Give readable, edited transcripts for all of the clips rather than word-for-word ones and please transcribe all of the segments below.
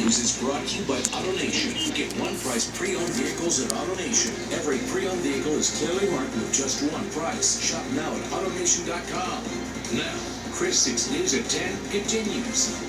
News is brought to you by AutoNation. Get one price pre-owned vehicles at AutoNation. Every pre-owned vehicle is clearly marked with just one price. Shop now at AutoNation.com. Now, Chris 6 News at 10 continues.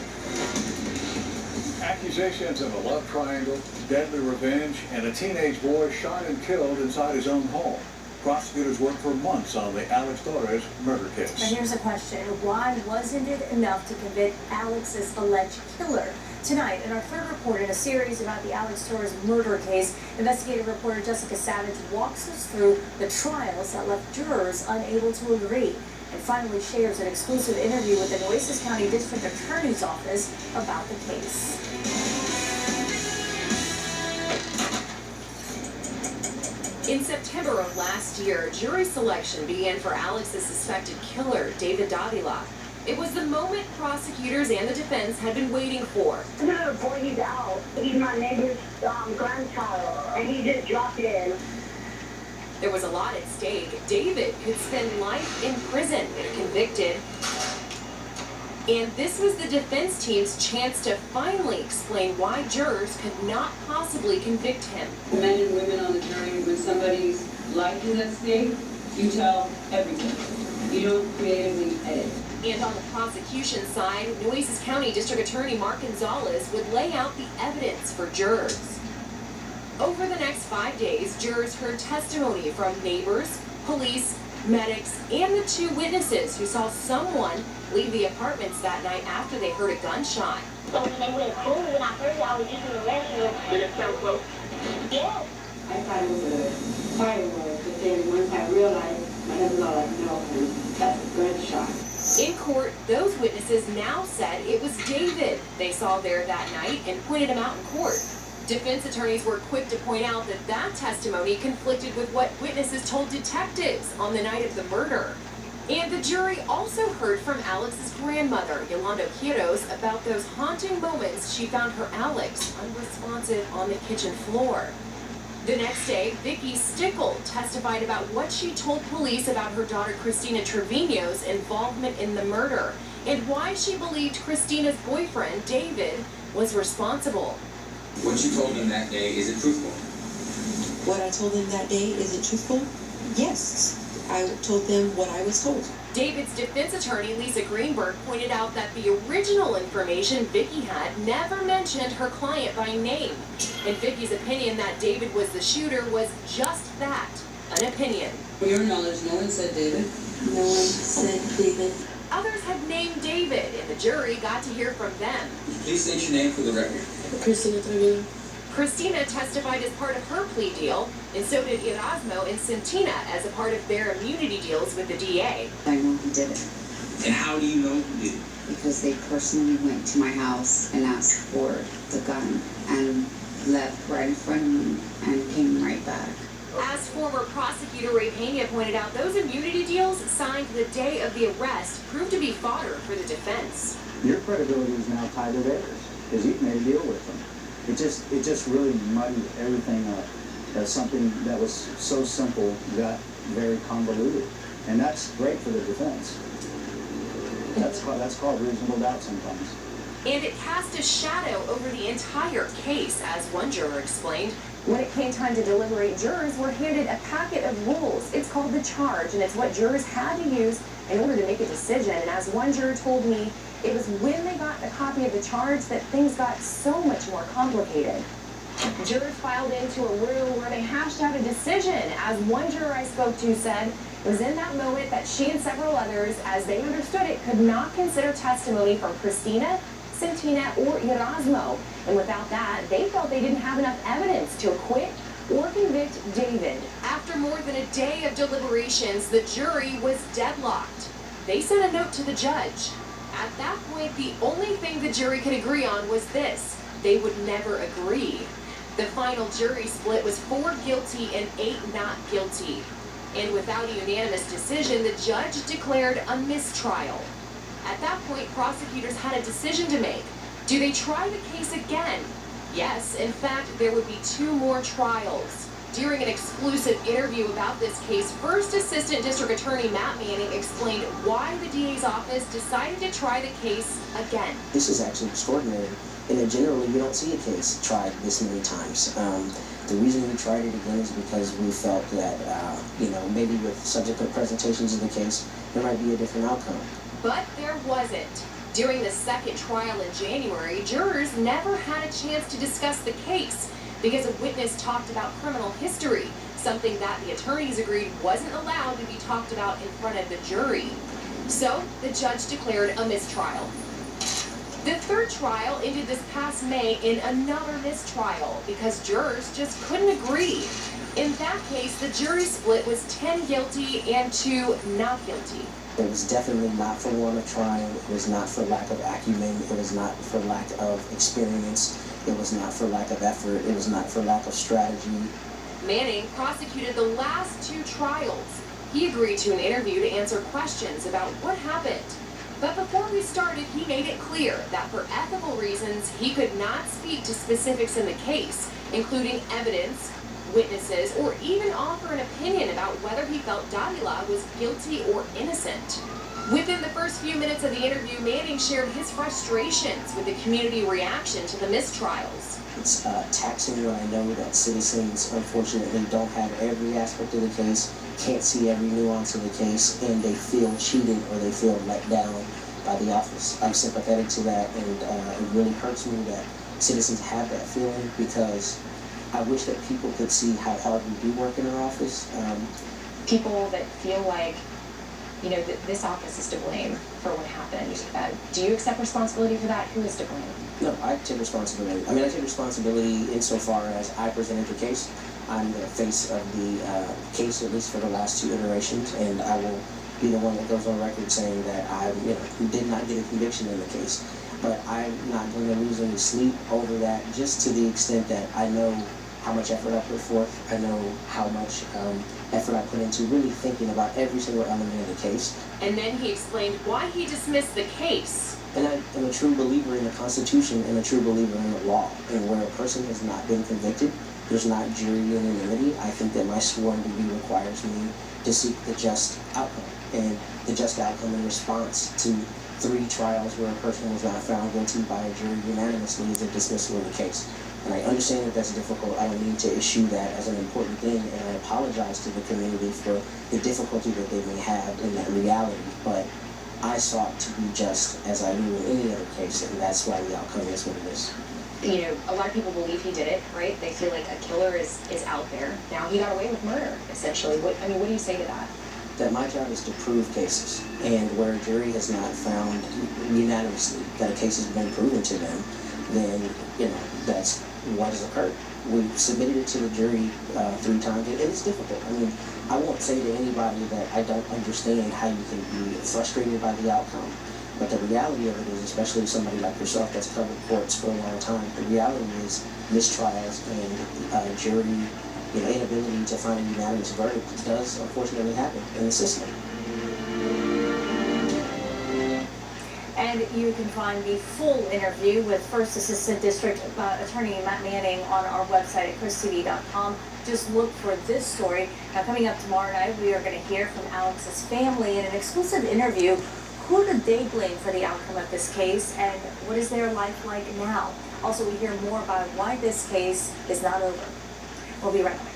Accusations of a love triangle, deadly revenge, and a teenage boy shot and killed inside his own home. Prosecutors worked for months on the Alex Torres murder case. Now here's a question. Why wasn't it enough to convict Alex's alleged killer? Tonight, in our third report in a series about the Alex Torres murder case, investigative reporter Jessica Savage walks us through the trials that left jurors unable to agree, and finally shares an exclusive interview with the Nueces County District Attorney's Office about the case. In September of last year, jury selection began for Alex's suspected killer, David Davila. It was the moment prosecutors and the defense had been waiting for. I'm gonna report he's out. He's my neighbor's grandchild, and he just dropped in. There was a lot at stake. David could spend life in prison if convicted. And this was the defense team's chance to finally explain why jurors could not possibly convict him. Men and women on the jury, when somebody's life is at stake, you tell everything. You don't creatively edit. And on the prosecution side, Nueces County District Attorney Mark Gonzalez would lay out the evidence for jurors. Over the next 5 days, jurors heard testimony from neighbors, police, medics, and the 2 witnesses who saw someone leave the apartments that night after they heard a gunshot. So when they went cool, when I heard it, I was just in the restroom. Did it sound close? Yes. I thought it was a firework, but then once I realized, my husband was like, no, that's a gunshot. In court, those witnesses now said it was David they saw there that night and pointed him out in court. Defense attorneys were quick to point out that that testimony conflicted with what witnesses told detectives on the night of the murder. And the jury also heard from Alex's grandmother, Yolanda Quiros, about those haunting moments she found her Alex unresponsive on the kitchen floor. The next day, Vicky Stickle testified about what she told police about her daughter Christina Trevino's involvement in the murder and why she believed Christina's boyfriend, David, was responsible. What you told them that day, is it truthful? What I told them that day, is it truthful? Yes. I told them what I was told. David's defense attorney, Lisa Greenberg, pointed out that the original information Vicky had never mentioned her client by name. In Vicky's opinion that David was the shooter was just that, an opinion. For your knowledge, no one said David. No one said David. Others had named David, and the jury got to hear from them. Please state your name for the record. Christina Trevino. Christina testified as part of her plea deal, and so did Erasmo and Santina as a part of their immunity deals with the DA. I know who did it. And how do you know who did it? Because they personally went to my house and asked for the gun and left right in front of me and came right back. As former prosecutor Ray Pena pointed out, those immunity deals signed the day of the arrest proved to be fodder for the defense. Your credibility is now tied to theirs because you've made a deal with them. It just really muddied everything up. Something that was so simple got very convoluted, and that's great for the defense. That's called reasonable doubt sometimes. And it cast a shadow over the entire case, as one juror explained. When it came time to deliberate, jurors were handed a packet of rules. It's called the charge, and it's what jurors had to use in order to make a decision. And as one juror told me, it was when they got a copy of the charge that things got so much more complicated. Jurors filed into a room where they hashed out a decision. As one juror I spoke to said, it was in that moment that she and several others, as they understood it, could not consider testimony from Christina, Santina, or Erasmo. And without that, they felt they didn't have enough evidence to acquit or convict David. After more than a day of deliberations, the jury was deadlocked. They sent a note to the judge. At that point, the only thing the jury could agree on was this: they would never agree. The final jury split was 4 guilty and 8 not guilty. And without a unanimous decision, the judge declared a mistrial. At that point, prosecutors had a decision to make. Do they try the case again? Yes, in fact, there would be 2 more trials. During an exclusive interview about this case, First Assistant District Attorney Matt Manning explained why the DA's office decided to try the case again. This is actually extraordinary. And generally, you don't see a case tried this many times. The reason we tried it again is because we felt that, maybe with subsequent presentations of the case, there might be a different outcome. But there wasn't. During the second trial in January, jurors never had a chance to discuss the case because a witness talked about criminal history, something that the attorneys agreed wasn't allowed to be talked about in front of the jury. So the judge declared a mistrial. The third trial ended this past May in another mistrial because jurors just couldn't agree. In that case, the jury split was 10 guilty and 2 not guilty. It was definitely not for want of trying. It was not for lack of acumen. It was not for lack of experience. It was not for lack of effort. It was not for lack of strategy. Manning prosecuted the last 2 trials. He agreed to an interview to answer questions about what happened. But before we started, he made it clear that for ethical reasons, he could not speak to specifics in the case, including evidence, witnesses, or even offer an opinion about whether he felt Davila was guilty or innocent. Within the first few minutes of the interview, Manning shared his frustrations with the community reaction to the mistrials. It's taxing when I know that citizens, unfortunately, don't have every aspect of the case, can't see every nuance of the case, and they feel cheated or they feel let down by the office. I'm sympathetic to that, and it really hurts me that citizens have that feeling because I wish that people could see how hard we do work in our office. People that feel like, this office is to blame for what happened. Do you accept responsibility for that? Who is to blame? No, I take responsibility. I take responsibility insofar as I presented the case. I'm the face of the case, at least for the last 2 iterations, and I will be the one that goes on record saying that I did not get a conviction in the case. But I'm not going to lose any sleep over that, just to the extent that I know how much effort I put forth. I know how much effort I put into really thinking about every single element of the case. And then he explained why he dismissed the case. And I am a true believer in the Constitution and a true believer in the law. And where a person has not been convicted, there's not jury unanimity. I think that my sworn duty requires me to seek the just outcome. And the just outcome in response to 3 trials where a person was not found guilty by a jury unanimously is a dismissal of the case. And I understand that that's difficult. I don't need to issue that as an important thing, and I apologize to the community for the difficulty that they may have in that reality. But I sought to be just as I do in any other case, and that's why the outcome is what it is. A lot of people believe he did it, right? They feel like a killer is out there. Now he got away with murder, essentially. What do you say to that? That my job is to prove cases, and where a jury has not found unanimously that a case has been proven to them, then, that's what has occurred. We submitted it to the jury 3 times, and it's difficult. I won't say to anybody that I don't understand how you can be frustrated by the outcome. But the reality of it is, especially somebody like yourself that's covered courts for a long time, the reality is mistrials and jury inability to find a unanimous verdict does unfortunately happen in the system. And you can find the full interview with First Assistant District Attorney Matt Manning on our website at christv.com. Just look for this story. Now, coming up tomorrow night, we are going to hear from Alex's family in an exclusive interview. Who do they blame for the outcome of this case, and what is their life like now? Also, we hear more about why this case is not over. We'll be right back.